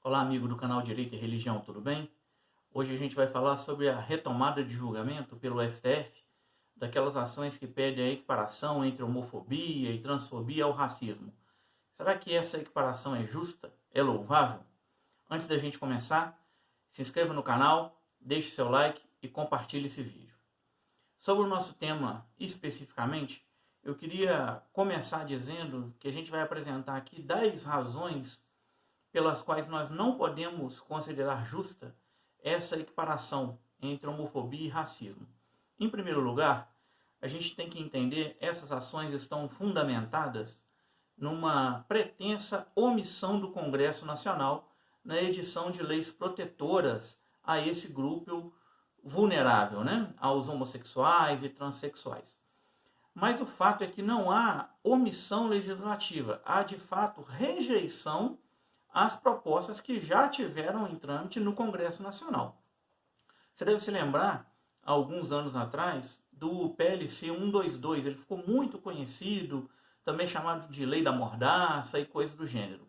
Olá, amigo do canal Direito e Religião, tudo bem? Hoje a gente vai falar sobre a retomada de julgamento pelo STF daquelas ações que pedem a equiparação entre homofobia e transfobia ao racismo. Será que essa equiparação é justa? É louvável? Antes da gente começar, se inscreva no canal, deixe seu like e compartilhe esse vídeo. Sobre o nosso tema especificamente, eu queria começar dizendo que a gente vai apresentar aqui 10 razões pelas quais nós não podemos considerar justa essa equiparação entre homofobia e racismo. Em primeiro lugar, a gente tem que entender que essas ações estão fundamentadas numa pretensa omissão do Congresso Nacional na edição de leis protetoras a esse grupo vulnerável, aos homossexuais e transexuais. Mas o fato é que não há omissão legislativa, há de fato rejeição às propostas que já tiveram em trâmite no Congresso Nacional. Você deve se lembrar, há alguns anos atrás, do PLC 122, ele ficou muito conhecido, também chamado de Lei da Mordaça e coisas do gênero.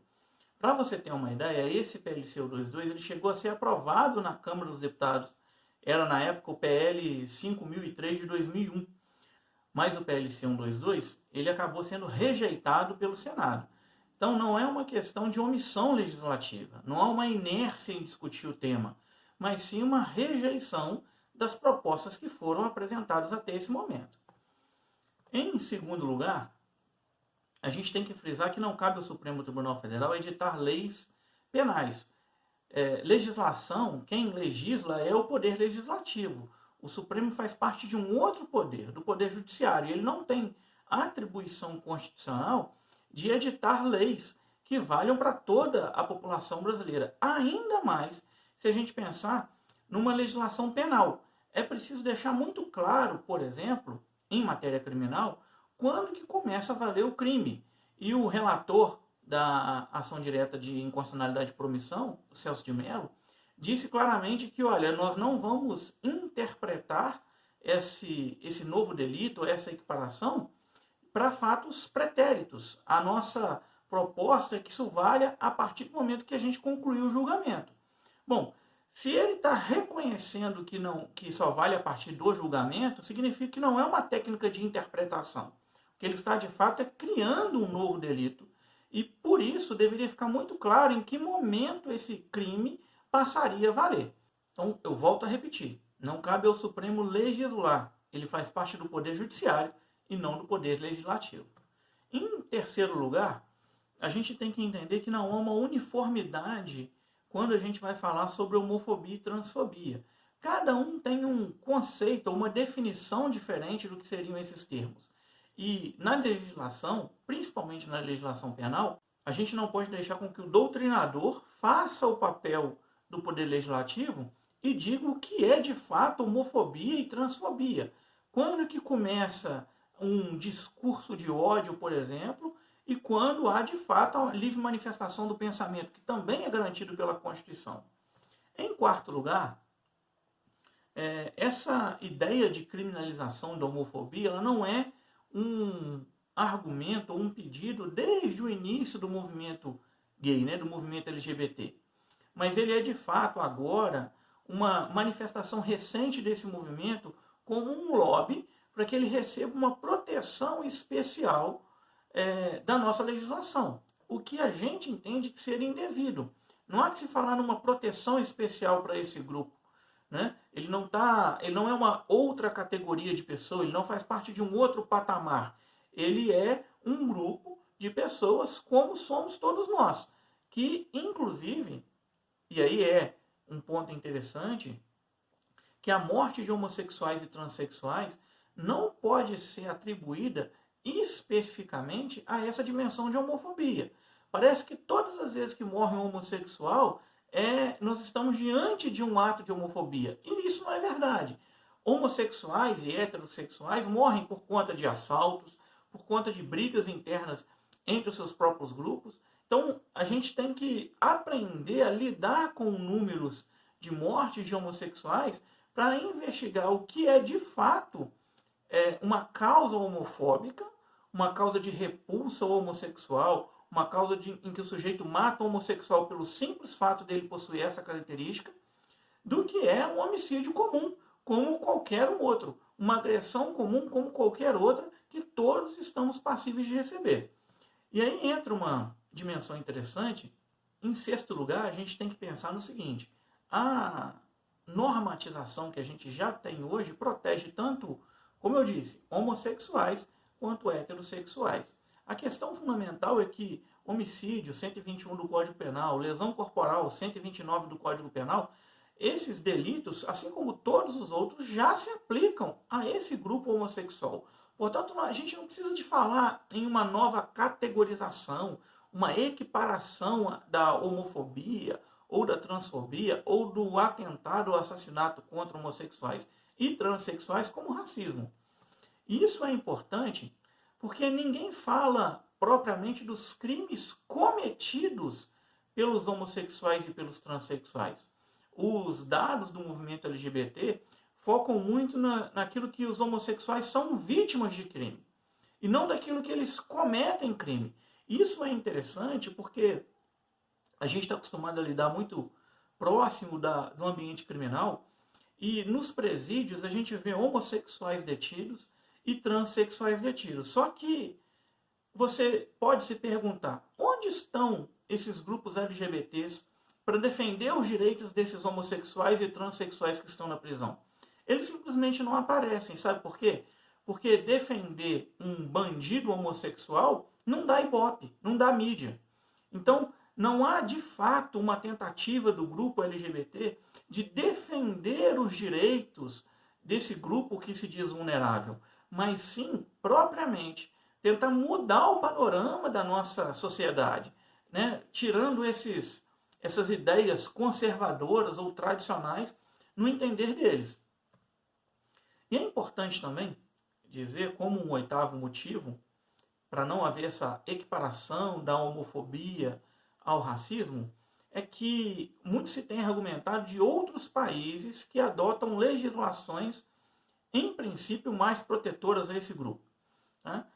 Para você ter uma ideia, esse PLC 122 ele chegou a ser aprovado na Câmara dos Deputados, era na época o PL 5003 de 2001, mas o PLC 122 ele acabou sendo rejeitado pelo Senado. Então não é uma questão de omissão legislativa, não há uma inércia em discutir o tema, mas sim uma rejeição das propostas que foram apresentadas até esse momento. Em segundo lugar, a gente tem que frisar que não cabe ao Supremo Tribunal Federal editar leis penais. Legislação, quem legisla é o Poder Legislativo. O Supremo faz parte de um outro poder, do Poder Judiciário. Ele não tem atribuição constitucional de editar leis que valham para toda a população brasileira. Ainda mais se a gente pensar numa legislação penal. É preciso deixar muito claro, por exemplo, em matéria criminal, quando que começa a valer o crime. E o relator da ação direta de inconstitucionalidade por omissão, o Celso de Mello, disse claramente que, olha, nós não vamos interpretar esse novo delito, essa equiparação, para fatos pretéritos. A nossa proposta é que isso valha a partir do momento que a gente concluiu o julgamento. Bom, se ele está reconhecendo que só vale a partir do julgamento, significa que não é uma técnica de interpretação. O que ele está, de fato, é criando um novo delito. E, por isso, deveria ficar muito claro em que momento esse crime passaria a valer. Então, eu volto a repetir. Não cabe ao Supremo legislar. Ele faz parte do Poder Judiciário e não do Poder Legislativo. Em terceiro lugar, a gente tem que entender que não há uma uniformidade quando a gente vai falar sobre homofobia e transfobia. Cada um tem um conceito, uma definição diferente do que seriam esses termos. E na legislação, principalmente na legislação penal, a gente não pode deixar com que o doutrinador faça o papel do Poder Legislativo e diga o que é de fato homofobia e transfobia. Quando que começa um discurso de ódio, por exemplo, e quando há de fato a livre manifestação do pensamento, que também é garantido pela Constituição. Em quarto lugar, essa ideia de criminalização da homofobia ela não é um argumento ou um pedido desde o início do movimento gay, do movimento LGBT. Mas ele é de fato agora uma manifestação recente desse movimento como um lobby para que ele receba uma proteção especial da nossa legislação. O que a gente entende que seria indevido. Não há que se falar numa proteção especial para esse grupo. Ele não é uma outra categoria de pessoa, ele não faz parte de um outro patamar. Ele é um grupo de pessoas como somos todos nós. Que, inclusive, e aí é um ponto interessante, que a morte de homossexuais e transexuais não pode ser atribuída especificamente a essa dimensão de homofobia. Parece que todas as vezes que morre um homossexual, nós estamos diante de um ato de homofobia. E isso não é verdade. Homossexuais e heterossexuais morrem por conta de assaltos, por conta de brigas internas entre os seus próprios grupos. Então, a gente tem que aprender a lidar com números de mortes de homossexuais para investigar o que é de fato uma causa homofóbica, uma causa de repulsa ao homossexual uma causa em que o sujeito mata o homossexual pelo simples fato dele possuir essa característica, do que é um homicídio comum, como qualquer outro. Uma agressão comum como qualquer outra que todos estamos passíveis de receber. E aí entra uma dimensão interessante. Em sexto lugar, a gente tem que pensar no seguinte: a normatização que a gente já tem hoje protege tanto, como eu disse, homossexuais quanto heterossexuais. A questão fundamental é que homicídio, 121 do Código Penal, lesão corporal, 129 do Código Penal, esses delitos, assim como todos os outros, já se aplicam a esse grupo homossexual. Portanto, a gente não precisa de falar em uma nova categorização, uma equiparação da homofobia, ou da transfobia, ou do atentado ou assassinato contra homossexuais e transexuais como racismo. Isso é importante porque ninguém fala propriamente dos crimes cometidos pelos homossexuais e pelos transexuais. Os dados do movimento LGBT focam muito naquilo que os homossexuais são vítimas de crime, e não daquilo que eles cometem crime. Isso é interessante porque a gente está acostumado a lidar muito próximo do ambiente criminal, e nos presídios a gente vê homossexuais detidos e transexuais detidos. Só que você pode se perguntar, onde estão esses grupos LGBTs para defender os direitos desses homossexuais e transexuais que estão na prisão? Eles simplesmente não aparecem. Sabe por quê? Porque defender um bandido homossexual não dá ibope, não dá mídia. Então, não há de fato uma tentativa do grupo LGBT de defender os direitos desse grupo que se diz vulnerável, mas sim, propriamente, tentar mudar o panorama da nossa sociedade, né? Tirando essas ideias conservadoras ou tradicionais no entender deles. E é importante também dizer, como um oitavo motivo, para não haver essa equiparação da homofobia ao racismo, é que muito se tem argumentado de outros países que adotam legislações, em princípio, mais protetoras a esse grupo. Tá?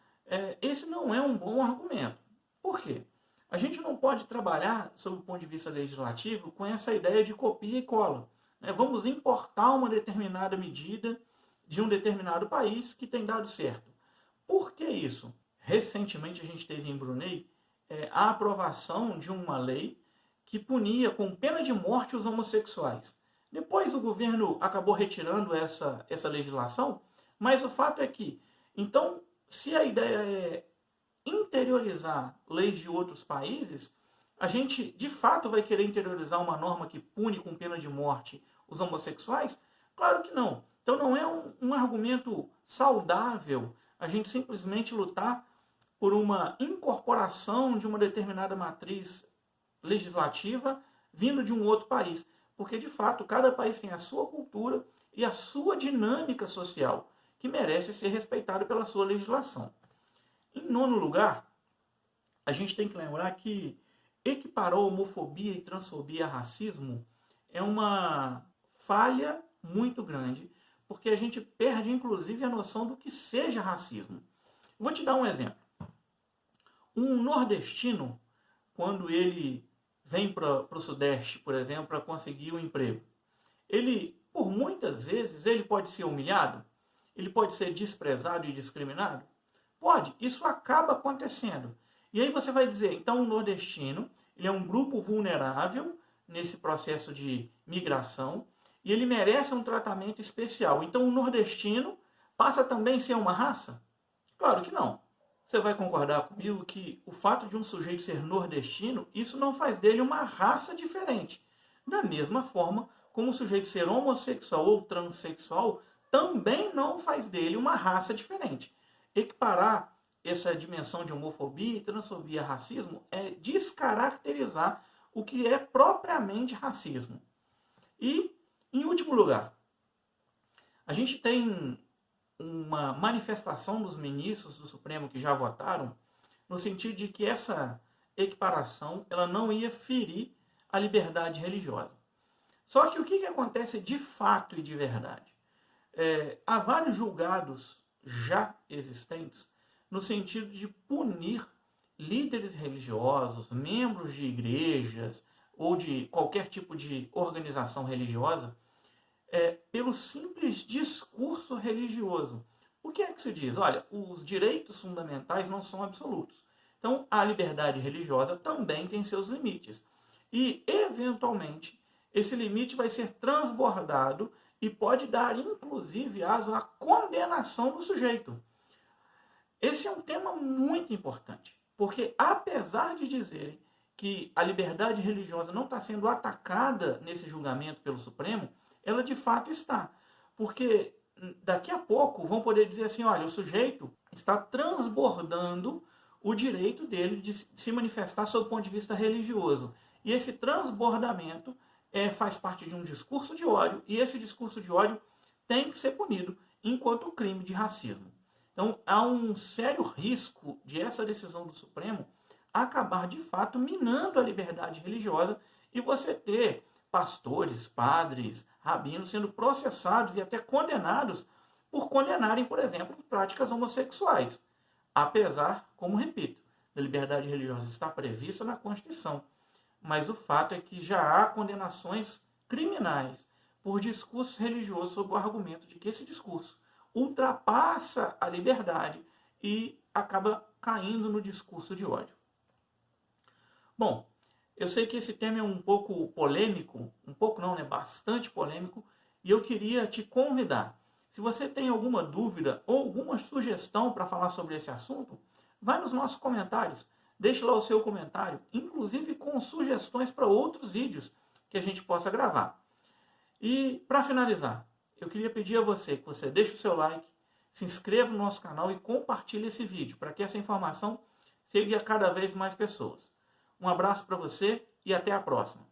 Esse não é um bom argumento. Por quê? A gente não pode trabalhar, sob o ponto de vista legislativo, com essa ideia de copia e cola. Vamos importar uma determinada medida de um determinado país que tem dado certo. Por que isso? Recentemente a gente teve em Brunei a aprovação de uma lei que punia com pena de morte os homossexuais. Depois o governo acabou retirando essa legislação, mas o fato é que, então, se a ideia é interiorizar leis de outros países, a gente de fato vai querer interiorizar uma norma que pune com pena de morte os homossexuais? Claro que não. Então não é um argumento saudável a gente simplesmente lutar por uma incorporação de uma determinada matriz legislativa vindo de um outro país. Porque, de fato, cada país tem a sua cultura e a sua dinâmica social, que merece ser respeitada pela sua legislação. Em nono lugar, a gente tem que lembrar que equiparar homofobia e transfobia a racismo é uma falha muito grande, porque a gente perde, inclusive, a noção do que seja racismo. Vou te dar um exemplo. Um nordestino, quando ele vem para o Sudeste, por exemplo, para conseguir um emprego, ele, por muitas vezes, ele pode ser humilhado, ele pode ser desprezado e discriminado. Pode, isso acaba acontecendo. E aí você vai dizer, então o nordestino, ele é um grupo vulnerável nesse processo de migração e ele merece um tratamento especial. Então o nordestino passa também a ser uma raça? Claro que não. Você vai concordar comigo que o fato de um sujeito ser nordestino, isso não faz dele uma raça diferente. Da mesma forma como o sujeito ser homossexual ou transexual também não faz dele uma raça diferente. Equiparar essa dimensão de homofobia, transfobia e racismo é descaracterizar o que é propriamente racismo. E, em último lugar, a gente tem uma manifestação dos ministros do Supremo que já votaram, no sentido de que essa equiparação ela não ia ferir a liberdade religiosa. Só que o que acontece de fato e de verdade? Há vários julgados já existentes no sentido de punir líderes religiosos, membros de igrejas ou de qualquer tipo de organização religiosa, pelo simples discurso religioso. O que é que se diz? Olha, os direitos fundamentais não são absolutos. Então, a liberdade religiosa também tem seus limites. E, eventualmente, esse limite vai ser transbordado e pode dar, inclusive, aso à condenação do sujeito. Esse é um tema muito importante, porque apesar de dizerem que a liberdade religiosa não está sendo atacada nesse julgamento pelo Supremo, ela de fato está. Porque daqui a pouco vão poder dizer assim, olha, o sujeito está transbordando o direito dele de se manifestar sob o ponto de vista religioso. E esse transbordamento faz parte de um discurso de ódio, e esse discurso de ódio tem que ser punido enquanto crime de racismo. Então, há um sério risco de essa decisão do Supremo acabar, de fato, minando a liberdade religiosa e você ter pastores, padres, rabinos sendo processados e até condenados por condenarem, por exemplo, práticas homossexuais. Apesar, como repito, a liberdade religiosa está prevista na Constituição. Mas o fato é que já há condenações criminais por discurso religioso sob o argumento de que esse discurso ultrapassa a liberdade e acaba caindo no discurso de ódio. Bom, eu sei que esse tema é um pouco polêmico, um pouco não, né? Bastante polêmico, e eu queria te convidar. Se você tem alguma dúvida ou alguma sugestão para falar sobre esse assunto, vai nos nossos comentários, deixe lá o seu comentário, inclusive com sugestões para outros vídeos que a gente possa gravar. E para finalizar, eu queria pedir a você que você deixe o seu like, se inscreva no nosso canal e compartilhe esse vídeo para que essa informação chegue a cada vez mais pessoas. Um abraço para você e até a próxima.